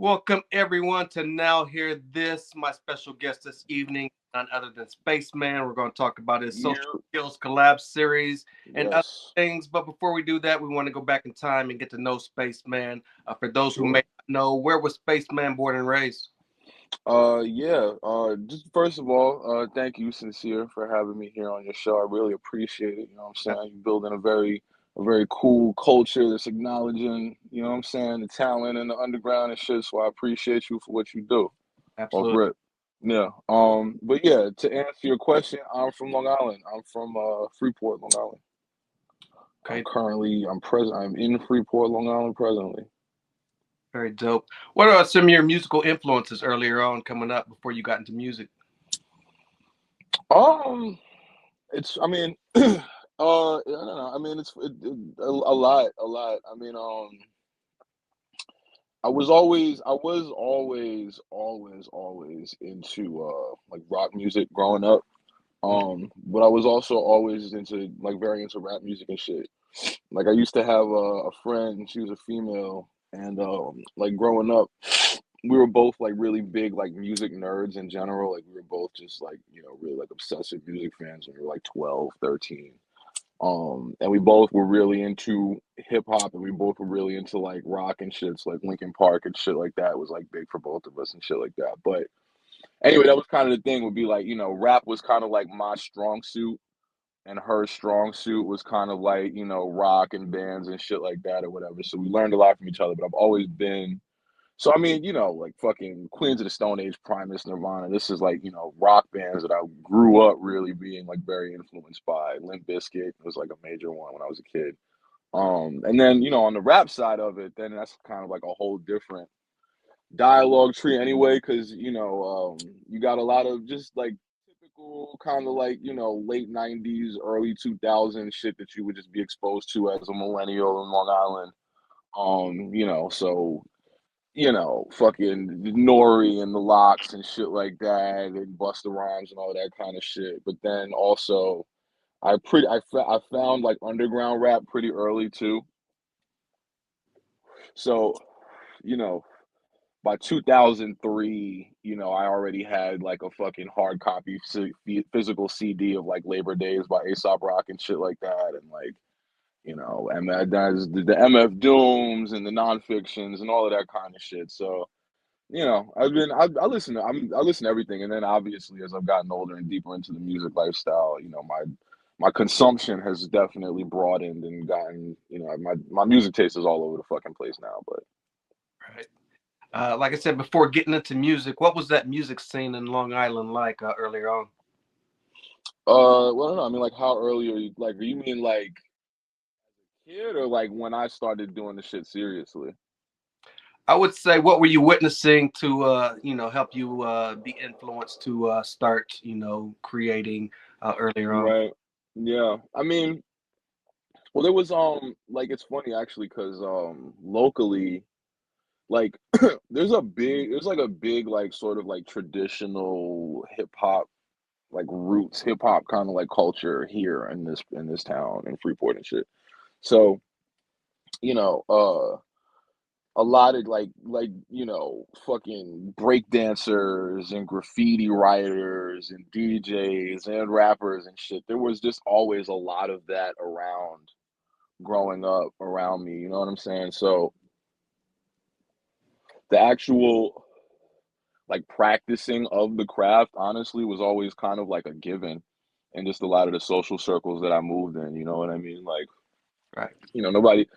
Welcome everyone to Now Hear This. My special guest this evening, none other than Spaceman. We're going to talk about his social You, skills collab series and other yes, things. But before we do that, we want to go back in time and get to know Spaceman. For those who may sure. not know, where was Spaceman born and raised? Yeah. Just first of all, thank you, Sincere, for having me here on your show. I really appreciate it. You know what I'm saying? You're building a very cool culture that's acknowledging, you know what I'm saying, the talent and the underground and shit. So I appreciate you for what you do. Off Absolutely. rip. Yeah. But yeah, to answer your question, I'm from Long Island. I'm from Freeport, Long Island. Okay, I'm in Freeport, Long Island presently. very dope. What are some of your musical influences earlier on coming up before you got into music? Um, I mean, I don't know. I mean, a lot, a lot. I mean, I was always into like rock music growing up. But I was also always very into rap music and shit. Like I used to have a friend, she was a female, and like growing up, we were both like really big like music nerds in general. Like we were both just like, really like obsessive music fans when we were like 12, 13. And we both were really into hip hop and we both were really into like rock and shit. So, like Linkin Park and shit like that was like big for both of us and shit like that. But anyway, that was kind of the thing would be like, rap was kind of like my strong suit and her strong suit was kind of like, rock and bands and shit like that or whatever. So we learned a lot from each other, but I've always been so I mean, like fucking Queens of the Stone Age, Primus, Nirvana. This is like, rock bands that I grew up really being like very influenced by. Limp Bizkit was like a major one when I was a kid. And then, on the rap side of it, then that's kind of like a whole different dialogue tree anyway, because you got a lot of just like typical kind of like, late 90s, early 2000s shit that you would just be exposed to as a millennial in Long Island. So fucking Nori and the Locks and shit like that, and Busta Rhymes and all that kind of shit. But then also, I found like underground rap pretty early too. So you know, by 2003, I already had like a fucking hard copy physical CD of like Labor Days by Aesop Rock and shit like that, and like and that's the MF Dooms and the nonfictions and all of that kind of shit. So I listen to everything, and then obviously as I've gotten older and deeper into the music lifestyle, my consumption has definitely broadened and gotten, my music taste is all over the fucking place now. But Right. Like I said before, getting into music, what was that music scene in Long Island like earlier on? well, I don't know. I mean, like, how early are you? Like, do you mean like kid or like when I started doing the shit seriously? I would say, what were you witnessing to, help you be influenced to start, creating earlier on? Right. Yeah. I mean, well, there was like it's funny actually because locally like there's like a big like sort of like traditional hip hop like roots hip hop kind of like culture here in this town in Freeport and shit. So, you know, a lot of fucking break dancers and graffiti writers and DJs and rappers and shit. There was just always a lot of that around growing up around me, you know what I'm saying? So the actual like practicing of the craft honestly was always kind of like a given in just a lot of the social circles that I moved in, you know what I mean? Like, Right. nobody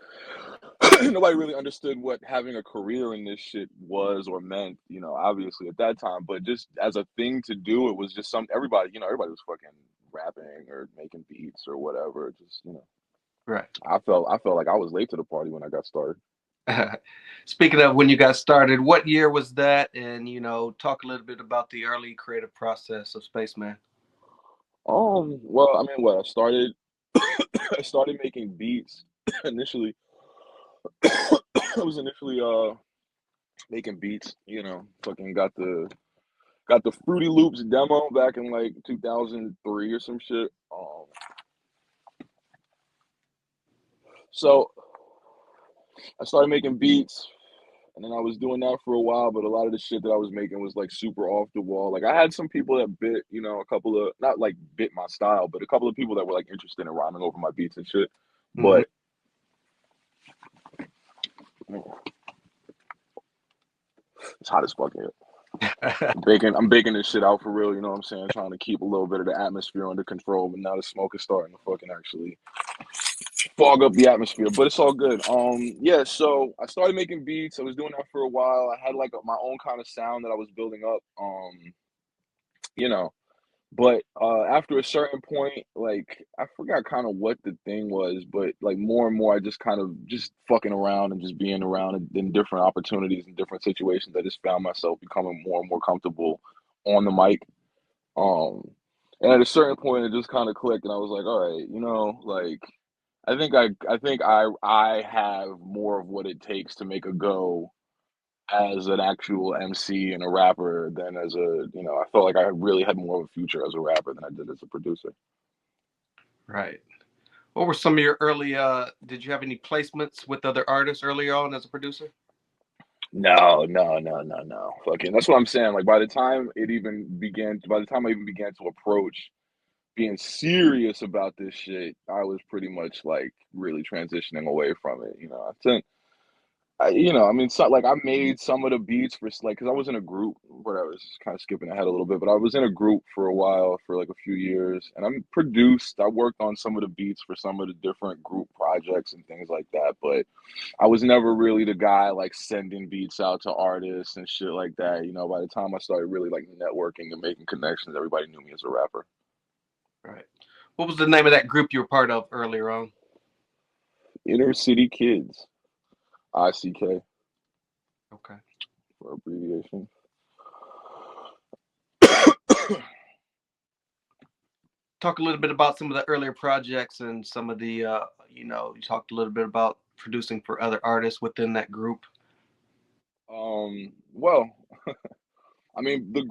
nobody really understood what having a career in this shit was or meant, obviously at that time, but just as a thing to do, it was just everybody was fucking rapping or making beats or whatever. Just, Right. I felt like I was late to the party when I got started. Speaking of when you got started, what year was that? And talk a little bit about the early creative process of Spaceman. Well, I mean, what I started, I started making beats initially. I was initially making beats, fucking got the Fruity Loops demo back in like 2003 or some shit. So I started making beats, And then I was doing that for a while, but a lot of the shit that I was making was like super off the wall. Like I had some people that bit, you know, a couple of not like bit my style, but a couple of people that were like interested in rhyming over my beats and shit. Hmm. But it's hot as fuck here. I'm baking this shit out for real, you know what I'm saying? Trying to keep a little bit of the atmosphere under control, but now the smoke is starting to fucking actually fog up the atmosphere, but it's all good. Yeah, so I started making beats. I was doing that for a while. I had like my own kind of sound that I was building up. You know, but after a certain point, like I forgot kind of what the thing was, but like more and more, I just kind of just fucking around and just being around in different opportunities and different situations. I just found myself becoming more and more comfortable on the mic. Um, and at a certain point, it just kind of clicked, and I was like, all right, you know, like I think I have more of what it takes to make a go as an actual MC and a rapper than as a, you know, I felt like I really had more of a future as a rapper than I did as a producer. Right. What were some of your early? Did you have any placements with other artists early on as a producer? No, no, no, no, no. Fucking, that's what I'm saying. Like by the time I even began to approach being serious about this shit, I was pretty much like really transitioning away from it. You know, you know, I mean, so, like I made some of the beats for like, cause I was in a group, whatever. This is kind of skipping ahead a little bit, but I was in a group for a while, for like a few years, and I worked on some of the beats for some of the different group projects and things like that. But I was never really the guy like sending beats out to artists and shit like that. You know, by the time I started really like networking and making connections, everybody knew me as a rapper. Right. What was the name of that group you were part of earlier on? Inner City Kids, ICK Okay. for abbreviation. Talk a little bit about some of the earlier projects and some of the, you talked a little bit about producing for other artists within that group. Well, I mean, like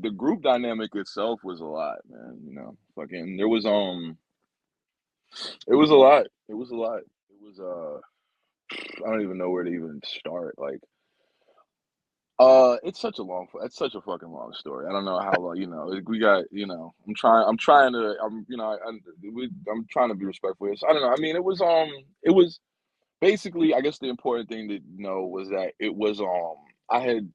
the group dynamic itself was a lot, man. You know, fucking, it was a lot. It was a lot. It was, I don't even know where to even start. Like, it's such a fucking long story. I don't know how long, you know, like, we got, you know, I'm trying to be respectful. So I don't know. I mean, it was basically, I guess the important thing to know was that it was, I had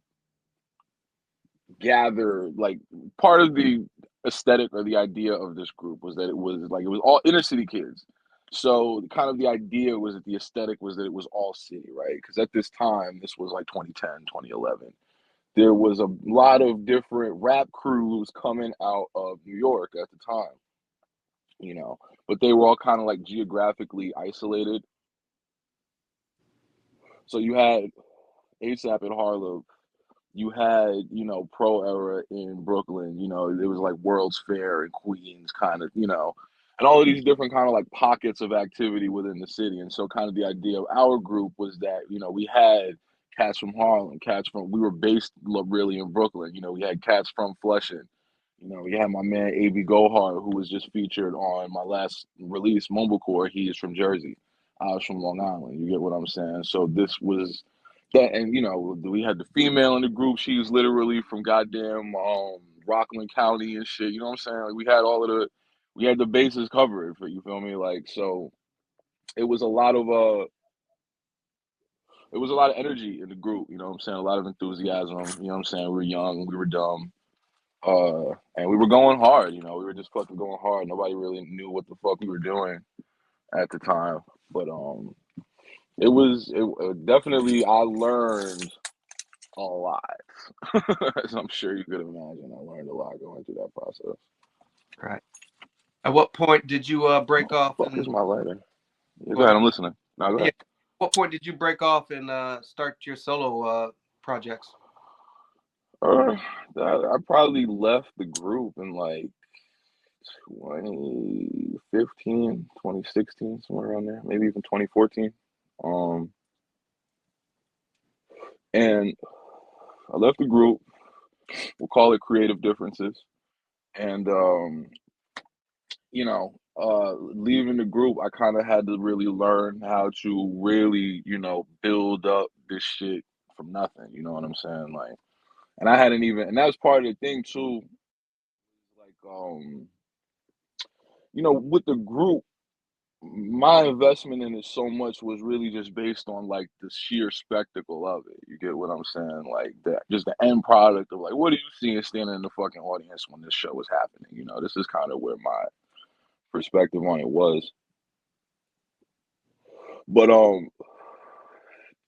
gather like part of the aesthetic or the idea of this group was that it was all inner city kids. So kind of the idea was that the aesthetic was that it was all city, right? Because at this time, this was like 2010, 2011. There was a lot of different rap crews coming out of New York at the time, you know, but they were all kind of like geographically isolated. So you had ASAP in Harlem, you had, you know, Pro Era in Brooklyn, you know, it was like World's Fair in Queens, kind of, you know, and all of these different kind of like pockets of activity within the city. And so, kind of the idea of our group was that, you know, we had cats from Harlem, we were based really in Brooklyn, you know, we had cats from Flushing. You know, we had my man A.B. Gohar, who was just featured on my last release, Mumblecore. He is from Jersey. I was from Long Island. You get what I'm saying? So this was that, and you know, we had the female in the group. She was literally from goddamn Rockland County and shit. You know what I'm saying? Like we had the bases covered for, you feel me? Like, so it was a lot of it was a lot of energy in the group. You know what I'm saying? A lot of enthusiasm. You know what I'm saying? We were young, we were dumb, and we were going hard. You know, we were just fucking going hard. Nobody really knew what the fuck we were doing at the time, but definitely I learned a lot. As I'm sure you could imagine, I learned a lot going through that process. Right. At what point did you break Oh, off fuck is and my lighter? Yeah, go go ahead. ahead? I'm listening. No, go Yeah. ahead. What point did you break off and start your solo projects? Uh, I probably left the group in like 2015, 2016, somewhere around there, maybe even 2014. Um, and I left the group. We'll call it creative differences. And you know, leaving the group, I kind of had to really learn how to really, you know, build up this shit from nothing. You know what I'm saying? Like, and I hadn't even, and that was part of the thing too. Like, with the group, my investment in it so much was really just based on like the sheer spectacle of it. You get what I'm saying? Like that, just the end product of like, what are you seeing standing in the fucking audience when this show was happening? This is kind of where my perspective on it was. But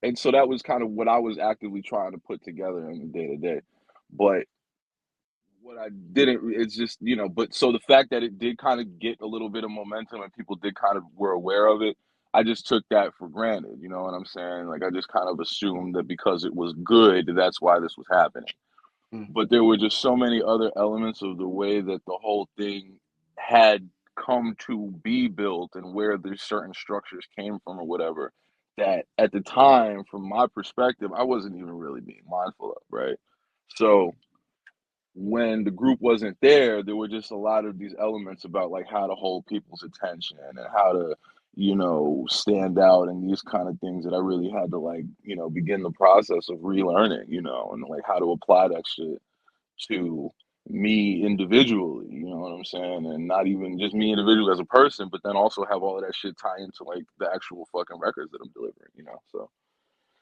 and so that was kind of what I was actively trying to put together in the day to day. But what I didn't, it's just, but so the fact that it did kind of get a little bit of momentum and people did kind of were aware of it, I just took that for granted. You know what I'm saying? Like I just kind of assumed that because it was good, that's why this was happening. Mm. But there were just so many other elements of the way that the whole thing had come to be built and where the certain structures came from or whatever, that at the time, from my perspective, I wasn't even really being mindful of, right? So when the group wasn't there, there were just a lot of these elements about like how to hold people's attention and how to, stand out and these kind of things that I really had to like, begin the process of relearning, and like how to apply that shit to me individually, you know what I'm saying? And not even just me individually as a person, but then also have all of that shit tie into like the actual fucking records that I'm delivering. So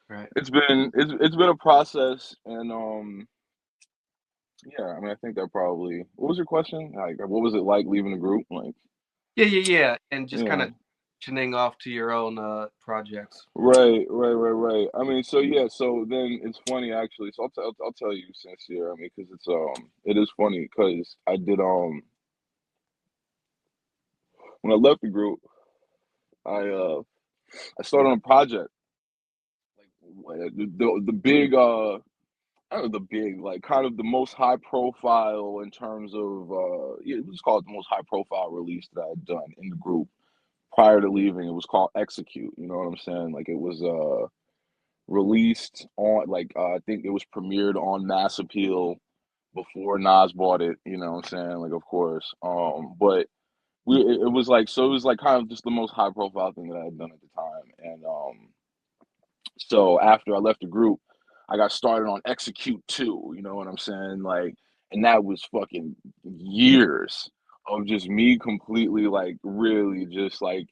Right. it's been a process and yeah, I mean I think that probably what was your question? Like what was it like leaving the group? Like Yeah. And just kind yeah. of transitioning off to your own projects. Right. I mean, so yeah, so then it's funny actually. So I'll tell you Sin-seer. I mean, because it is funny because I did when I left the group, I started on a project like the big I don't know the big like kind of the most high profile in terms of yeah, let's call it the most high profile release that I had done in the group prior to leaving. It was called Execute. You know what I'm saying? Like it was released on like I think it was premiered on Mass Appeal before Nas bought it. You know what I'm saying? Like of course, but it was like so it was like kind of just the most high profile thing that I had done at the time, and so after I left the group, I got started on Execute 2. You know what I'm saying? Like, and that was fucking years of just me completely like really just like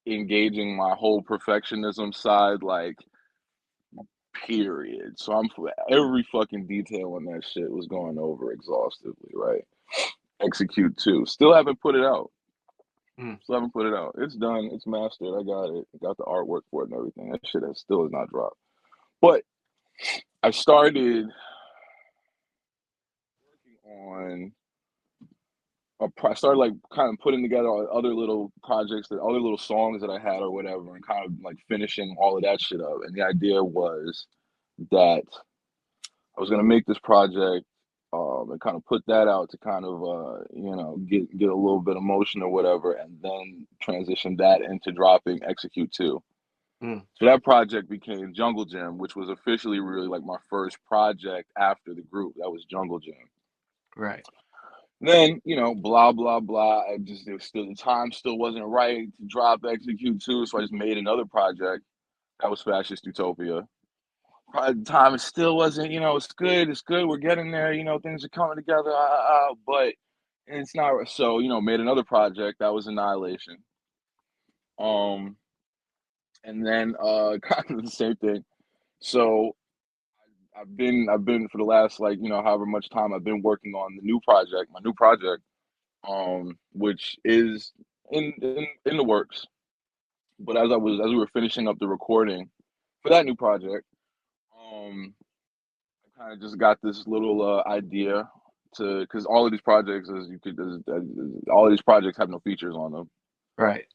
engaging my whole perfectionism side like period. So I'm for every fucking detail on that shit was going over exhaustively, right? Execute 2. Still haven't put it out. Mm. Still haven't put it out. It's done. It's mastered. I got it. Got the artwork for it and everything. That shit still has not dropped. But I started working on I started like kind of putting together other little projects that other little songs that I had or whatever and kind of like finishing all of that shit up. And the idea was that I was gonna make this project and kind of put that out to kind of get a little bit of motion or whatever, and then transition that into dropping Execute 2. Mm. So that project became Jungle Gym, which was officially really like my first project after the group. That was Jungle Gym. Right. Then, blah blah blah. It was still the time still wasn't right to drop Execute 2, so I just made another project. That was Fascist Utopia. Probably the time it still wasn't, it's good, we're getting there, things are coming together, but it's not. So, made another project that was Annihilation. Um, and then kind of the same thing. So I've been for the last like however much time I've been working on my new project, which is in the works. But as we were finishing up the recording for that new project, um, I kind of just got this little idea to because all of these projects, all of these projects have no features on them. Right.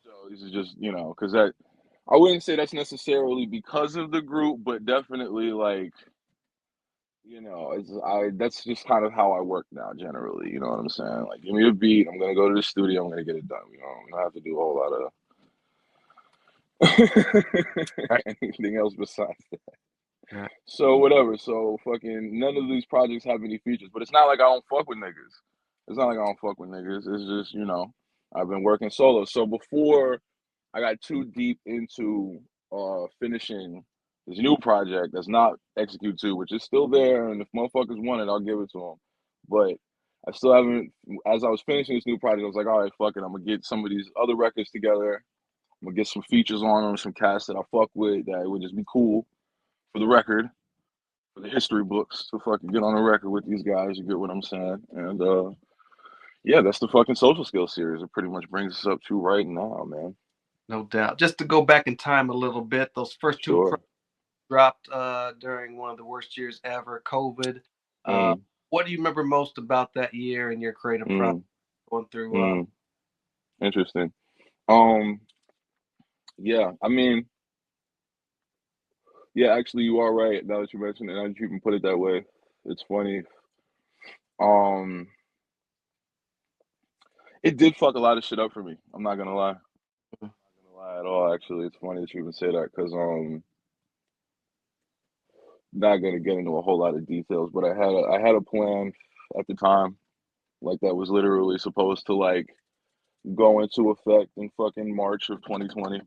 So this is just because that I wouldn't say that's necessarily because of the group, but definitely like that's just kind of how I work now generally. You know what I'm saying? Like give me a beat, I'm gonna go to the studio, I'm gonna get it done. I don't have to do a whole lot of Right. anything else besides that. Right. So whatever. So fucking none of these projects have any features, but it's not like I don't fuck with niggas. It's not like I don't fuck with niggas. It's just I've been working solo. So before I got too deep into finishing this new project that's not Execute 2, which is still there, and if motherfuckers want it, I'll give it to them. But I still haven't. As I was finishing this new project, I was like, all right, fuck it, I'm gonna get some of these other records together. I'm gonna get some features on them, some cats that I fuck with that would just be cool for the record, for the history books to fucking get on the record with these guys. You get what I'm saying? And yeah, that's the fucking Social Skills series. It pretty much brings us up to right now, man. No doubt. Just to go back in time a little bit, those first two Sure. dropped during one of the worst years ever, COVID. Uh, Mm, what do you remember most about that year and your creative process mm, going through? mm. Interesting. Um, yeah, I mean, yeah, actually, you are right. Now that you mentioned it, now that you can put it that way, it's funny. Um, it did fuck a lot of shit up for me. I'm not gonna lie. Not gonna lie at all. Actually, it's funny that you even say that because not gonna get into a whole lot of details, but I had a plan at the time, like that was literally supposed to like go into effect in fucking March of 2020.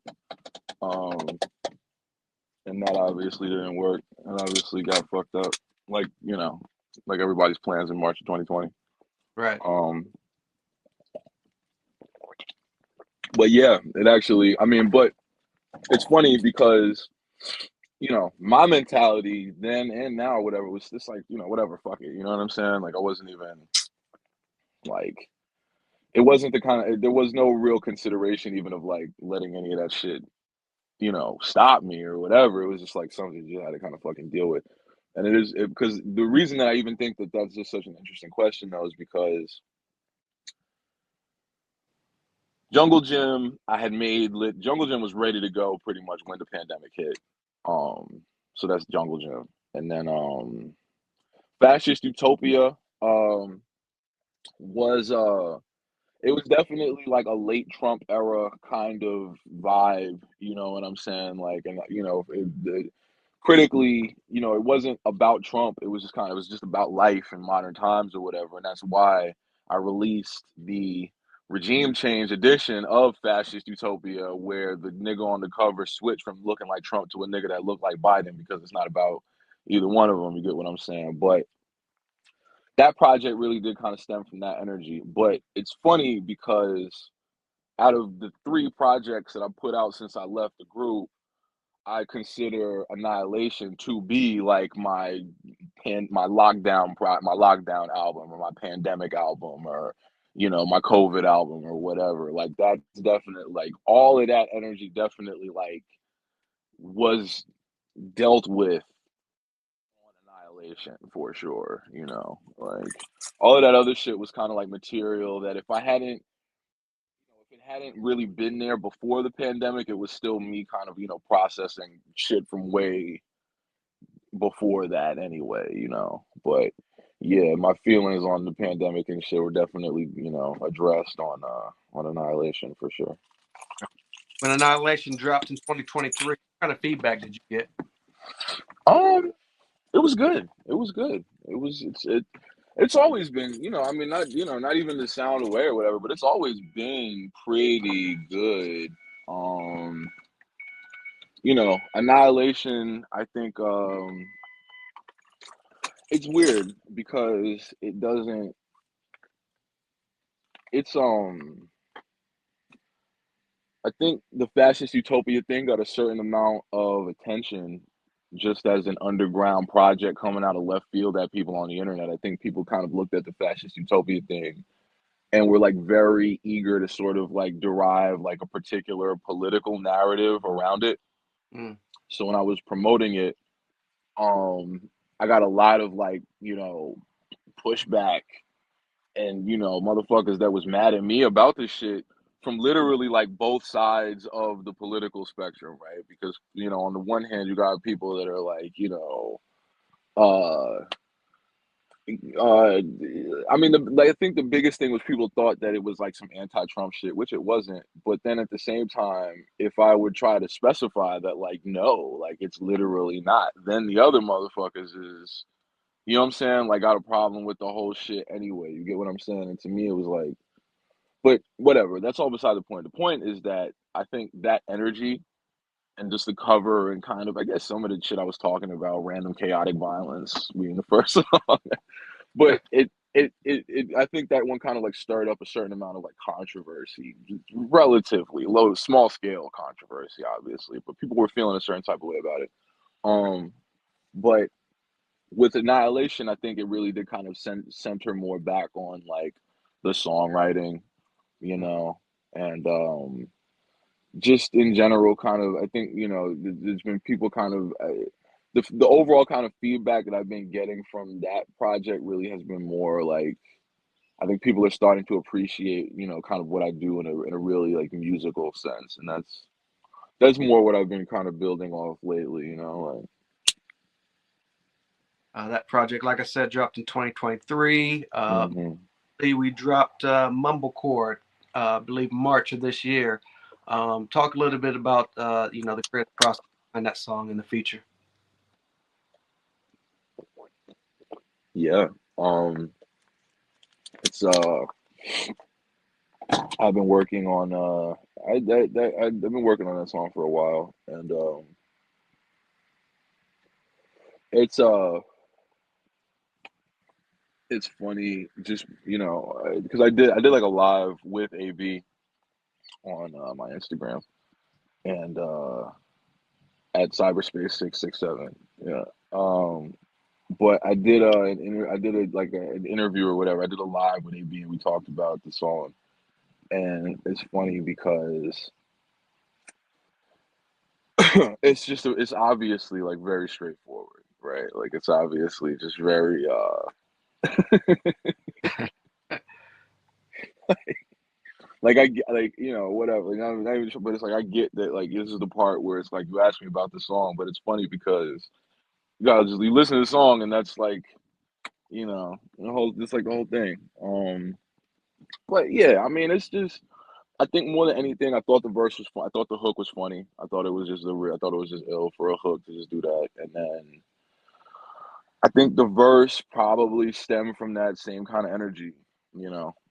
Um, and that obviously didn't work, and obviously got fucked up. Like like everybody's plans in March of 2020. Right. Um, but yeah, it actually. I mean, but it's funny because my mentality then and now, whatever, was just like whatever, fuck it. You know what I'm saying? Like I wasn't even like it wasn't the kind of there was no real consideration even of like letting any of that shit stop me or whatever. It was just like something you had to kind of fucking deal with. And because the reason that I even think that that's just such an interesting question though is because Jungle Gym, I had made lit. Jungle Gym was ready to go pretty much when the pandemic hit. So that's Jungle Gym, and then Fascist Utopia was it was definitely like a late Trump era kind of vibe. You know what I'm saying? Like, and critically, it wasn't about Trump. It was just it was just about life in modern times or whatever. And that's why I released the regime change edition of Fascist Utopia, where the nigga on the cover switched from looking like Trump to a nigga that looked like Biden because it's not about either one of them. You get what I'm saying? But that project really did kind of stem from that energy. But it's funny because out of the three projects that I put out since I left the group, I consider Annihilation to be like my lockdown album or my pandemic album or my COVID album or whatever. Like that's definitely like all of that energy definitely like was dealt with on Annihilation for sure. Like all of that other shit was kind of like material that if it hadn't really been there before the pandemic, it was still me kind of processing shit from way before that anyway. But yeah, my feelings on the pandemic and shit were definitely, addressed on Annihilation for sure. When Annihilation dropped in 2023, what kind of feedback did you get? Um, it was good. It was good. It's always been, I mean not even to sound away or whatever, but it's always been pretty good. Um, Annihilation, I think it's weird because it's I think the Fascist Utopia thing got a certain amount of attention just as an underground project coming out of left field at people on the internet. I think people kind of looked at the Fascist Utopia thing and were like very eager to sort of like derive like a particular political narrative around it. Mm. So when I was promoting it, I got a lot of like, pushback and motherfuckers that was mad at me about this shit from literally like both sides of the political spectrum, right? Because on the one hand you got people that are like uh I mean I think the biggest thing was people thought that it was like some anti-Trump shit, which it wasn't. But then at the same time, if I would try to specify that like no, like it's literally not, then the other motherfuckers is what I'm saying, like got a problem with the whole shit anyway. You get what I'm saying? And to me it was like, but whatever, that's all beside the point. The point is that I think that energy and just the cover and kind of, I guess, some of the shit I was talking about, random chaotic violence being the first song. But I think that one kind of like stirred up a certain amount of like controversy, relatively low, small scale controversy, obviously, but people were feeling a certain type of way about it. But with Annihilation, I think it really did kind of center more back on like the songwriting, you know, and just in general, kind of, I think, there's been people kind of, the overall kind of feedback that I've been getting from that project really has been more like, I think people are starting to appreciate, kind of what I do in a really like musical sense, and that's more what I've been kind of building off lately, like. That project, like I said, dropped in 2023. Hmm. We dropped Mumblecore, I believe March of this year. Talk a little bit about the creative process behind that song and the feature. Yeah. It's I've been working on I've been working on that song for a while, and it's it's funny, just because I did like a live with AB on my Instagram, and at cyberspace 667. Yeah. But I did I did an interview or whatever. I did a live with AB, and we talked about the song. And it's funny because it's obviously like very straightforward, right? Like it's obviously just very like I get, like, whatever. Like, not even sure, but it's like I get that, like, this is the part where it's like you ask me about the song, but it's funny because you listen to the song, and that's like, the whole, it's like the whole thing. But yeah, I mean, it's just, I think more than anything, I thought the verse was fun. I thought the hook was funny. I thought it was just I thought it was just ill for a hook to just do that, and then I think the verse probably stemmed from that same kind of energy,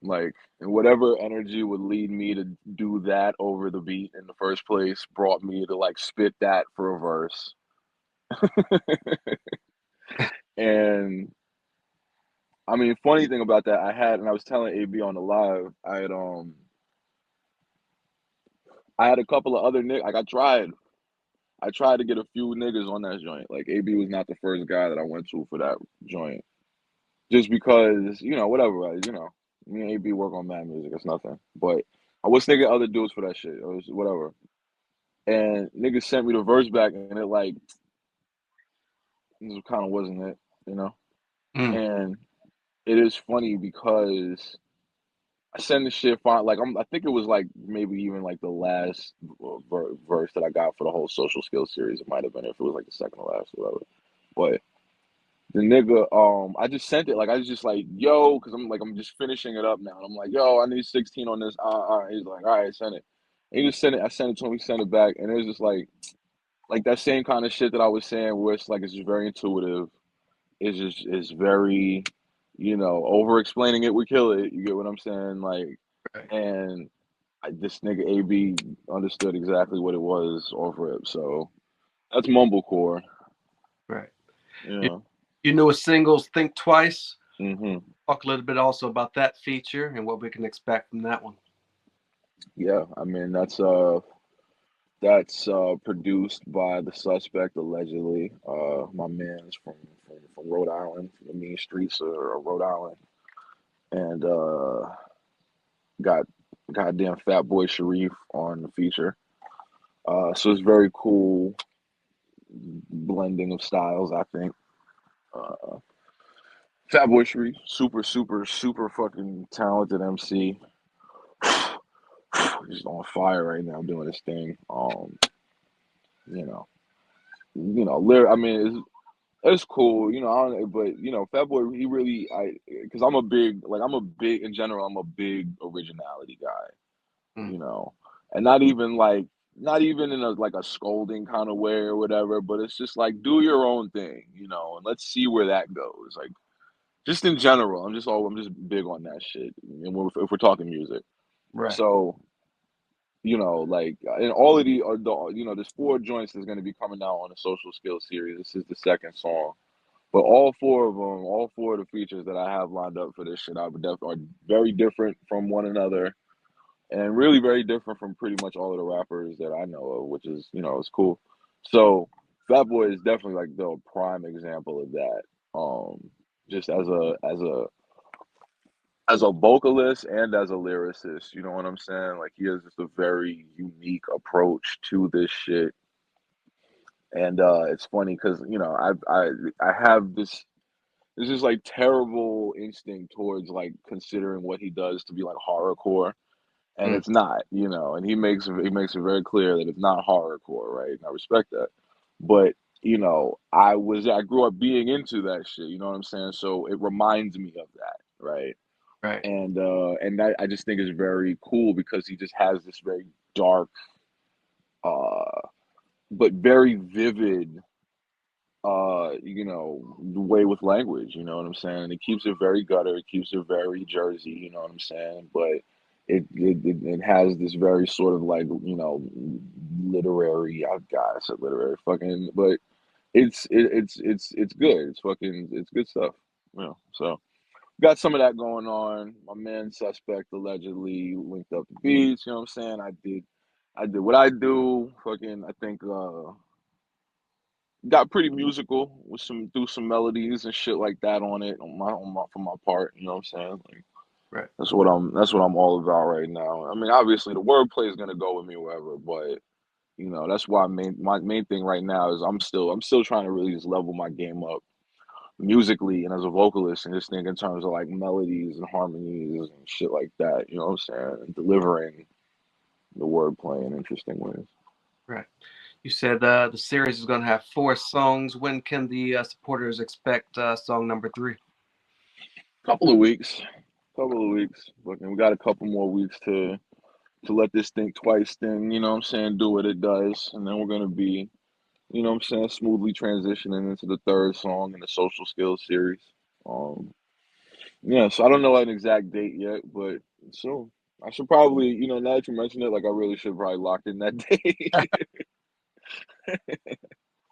like, and whatever energy would lead me to do that over the beat in the first place brought me to like spit that for a verse. And I mean, funny thing about that, and I was telling AB on the live, I had a couple of other niggas, like I tried to get a few niggas on that joint. Like AB was not the first guy that I went to for that joint. Just because, whatever, me and AB work on mad music, it's nothing. But I was thinking other dudes for that shit. It was whatever. And niggas sent me the verse back, and it like, this kind of wasn't it, you know? Mm. And it is funny because I send the shit fine. Like, I think it was like maybe even like the last verse that I got for the whole social skills series. It might have been if it was like the second to last or whatever. But the nigga, I just sent it. Like, I was just like, yo, because I'm just finishing it up now. And I'm like, yo, I need 16 on this. He's like, all right, send it. And he just sent it. I sent it to him. He sent it back, and it was just like that same kind of shit that I was saying, where it's like it's just very intuitive. It's very, over explaining it would kill it. You get what I'm saying? Like, Right. and this nigga AB understood exactly what it was over it. So that's mumblecore. Right. You You, know. you know, singles "Think Twice." Hmm. Talk a little bit also about that feature and what we can expect from that one. Yeah, I mean that's produced by the suspect allegedly. My man's from Rhode Island, from the mean streets of Rhode Island, and got goddamn Fat Boy Sharif on the feature. So it's very cool blending of styles, I think. Uh, Fat Boy Sharif, super, super, super fucking talented MC. He's on fire right now doing his thing. You know, I mean, it's cool, I don't, but Fat Boy, he really, because I'm a big in general, I'm a big originality guy, Mm. and not even in a like a scolding kind of way or whatever, but it's just like do your own thing, and let's see where that goes. Like just in general, I'm just big on that shit. And if we're talking music, Right. so like, and all of the, there's 4 joints that's going to be coming out on the Social Skills series. This is the second song. But all 4 of them, all 4 of the features that I have lined up for this shit, are very different from one another, and really very different from pretty much all of the rappers that I know of, which is, it's cool. So Fat Boy is definitely like the prime example of that. Just as a vocalist and as a lyricist, you know what I'm saying? Like, he has just a very unique approach to this shit. And it's funny because, I have this is like terrible instinct towards like considering what he does to be like horrorcore, and Mm, it's not, and he makes it very clear that it's not horrorcore, right? And I respect that. But, I grew up being into that shit, you know what I'm saying? So it reminds me of that, right? right. And I just think it's very cool because he just has this very dark, uh but very vivid, way with language, you know what I'm saying? It keeps it very gutter, it keeps it very Jersey, you know what I'm saying? But it has this very sort of like, literary, I said literary fucking, but it's good. It's good stuff. So got some of that going on. My man Suspect allegedly linked up the beats, you know what I'm saying? I did what I do. Fucking, I think got pretty musical with some melodies and shit like that on it, for my part, you know what I'm saying? Like, Right. that's what I'm all about right now. I mean, obviously the wordplay is gonna go with me wherever, but that's why my main thing right now is I'm still trying to really just level my game up musically and as a vocalist, and just think in terms of like melodies and harmonies and shit like that, you know what I'm saying? And delivering the wordplay in interesting ways. Right. You said the series is going to have 4 songs. When can the supporters expect song number 3? Couple of weeks. Couple of weeks. But we got a couple more weeks to let this think twice thing, you know what I'm saying, do what it does. And then we're gonna be, you know what I'm saying, smoothly transitioning into the third song in the social skills series. Um yeah, so I don't know an exact date yet, but soon. I should probably, now that you mention it, like I really should probably lock in that date.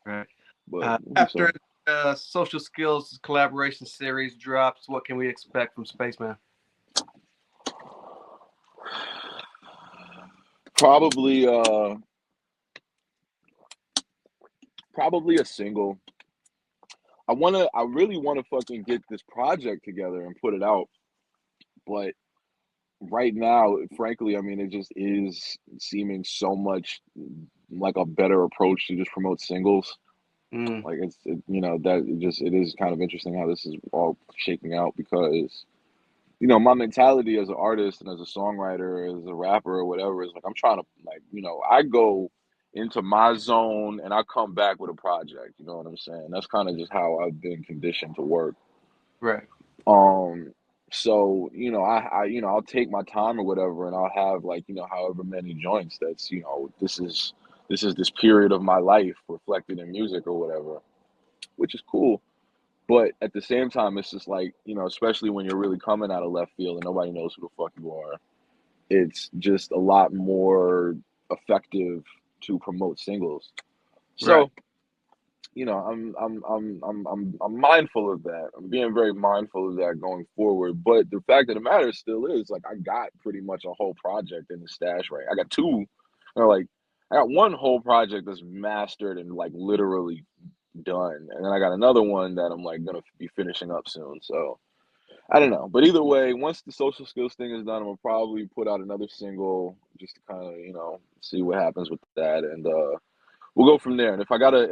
Right. But we'll be After soon. Social Skills collaboration series drops, what can we expect from Spaceman? Probably probably a single. I really wanna fucking get this project together and put it out, but right now, frankly, I mean, it just is seeming so much like a better approach to just promote singles. Mm, Like, that it is kind of interesting how this is all shaking out because my mentality as an artist and as a songwriter, as a rapper or whatever is like I'm trying to, like, I go into my zone and I come back with a project. You know what I'm saying? That's kind of just how I've been conditioned to work. right. Um, so I'll take my time or whatever, and I'll have, like, however many joints. That's this is this period of my life reflected in music or whatever, which is cool. But at the same time, it's just like, especially when you're really coming out of left field and nobody knows who the fuck you are, it's just a lot more effective to promote singles. Right. So, I'm mindful of that. I'm being very mindful of that going forward. But the fact of the matter still is, like, I got pretty much a whole project in the stash, right? I got two, like, I got one whole project that's mastered and like literally done, and then I got another one that I'm like gonna be finishing up soon. So I don't know, but either way, once the social skills thing is done, I'm gonna probably put out another single just to kind of see what happens with that, and we'll go from there. And if I gotta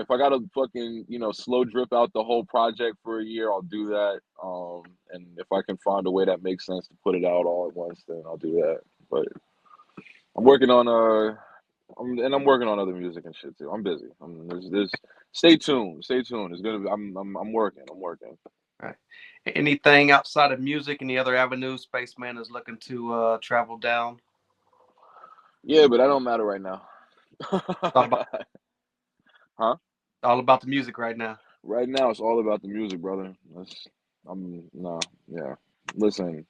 fucking slow drip out the whole project for a year, I'll do that. And if I can find a way that makes sense to put it out all at once, then I'll do that. But I'm working on I'm working on other music and shit too. I'm busy. There's stay tuned. Stay tuned. It's gonna be. I'm working. I'm working. Right. Anything outside of music? Any other avenues Spaceman is looking to travel down? Yeah, but that don't matter right now. All about Huh? all about the music right now. Right now, it's all about the music, brother. I'm no, yeah. Listen,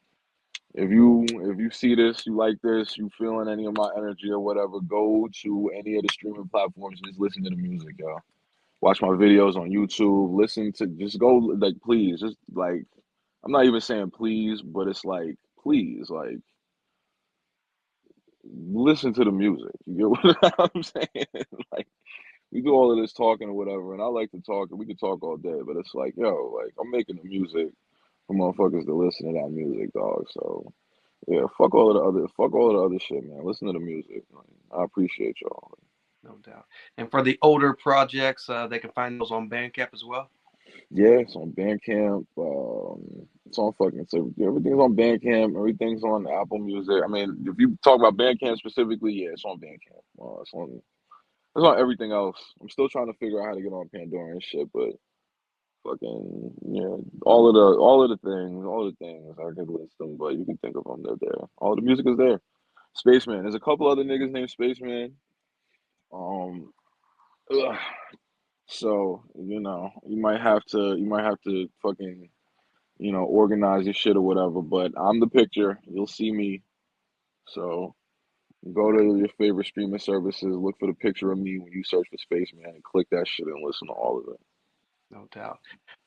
If you see this, you like this, you feeling any of my energy or whatever, go to any of the streaming platforms and just listen to the music, yo. Watch my videos on YouTube. Listen to just go like please, just like I'm not even saying please, but it's like please, like listen to the music. You get what I'm saying? Like we do all of this talking or whatever, and I like to talk, and we can talk all day, but it's like, yo, like I'm making the music for motherfuckers to listen to that music, dog. So yeah, fuck all of the other shit, man. Listen to the music. Like, I appreciate y'all. No doubt. And for the older projects, they can find those on Bandcamp as well. Yeah, it's on Bandcamp. It's on fucking so everything's on Bandcamp. Everything's on Apple Music. I mean, if you talk about Bandcamp specifically, yeah, it's on Bandcamp. It's on everything else. I'm still trying to figure out how to get on Pandora and shit, but fucking yeah, all of the things I could list them, but you can think of them. They're there. All the music is there. Spaceman. There's a couple other niggas named Spaceman. Um, ugh. So you might have to fucking organize your shit or whatever. But I'm the picture. You'll see me. So go to your favorite streaming services, look for the picture of me when you search for Spaceman, and click that shit and listen to all of it. No doubt.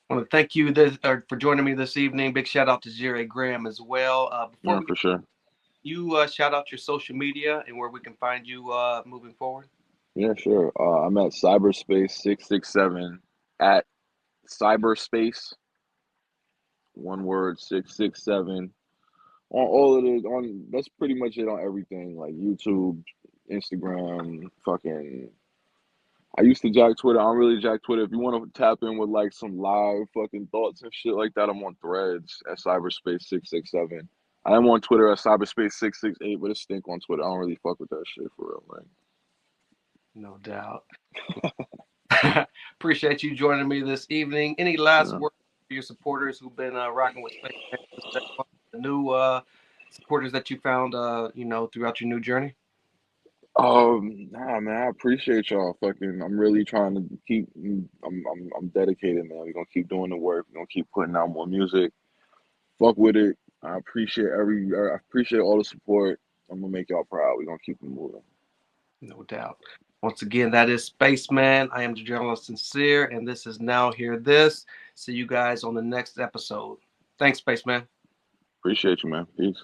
I want to thank you for joining me this evening. Big shout out to Jerry Graham as well. Before Yeah, we for sure. you shout out your social media and where we can find you moving forward. Yeah, sure. I'm at cyberspace667 at cyberspace, one word 667 on all of the on. That's pretty much it on everything like YouTube, Instagram, fucking I used to jack Twitter. I don't really jack Twitter. If you want to tap in with like some live fucking thoughts and shit like that, I'm on Threads at cyberspace667. I am on Twitter at cyberspace668, but it's stink on Twitter. I don't really fuck with that shit for real. Like, No doubt. Appreciate you joining me this evening. Any last yeah. words for your supporters who've been rocking with Space Man, the new supporters that you found, throughout your new journey? Nah, man, I appreciate y'all. Fucking, I'm really trying to keep. I'm dedicated, man. We're gonna keep doing the work. We're gonna keep putting out more music. Fuck with it. I appreciate all the support. I'm gonna make y'all proud. We're gonna keep it moving. No doubt. Once again, that is Spaceman. I am the journalist Sin-seer, and this is Now Hear This. See you guys on the next episode. Thanks, Spaceman. Appreciate you, man. Peace.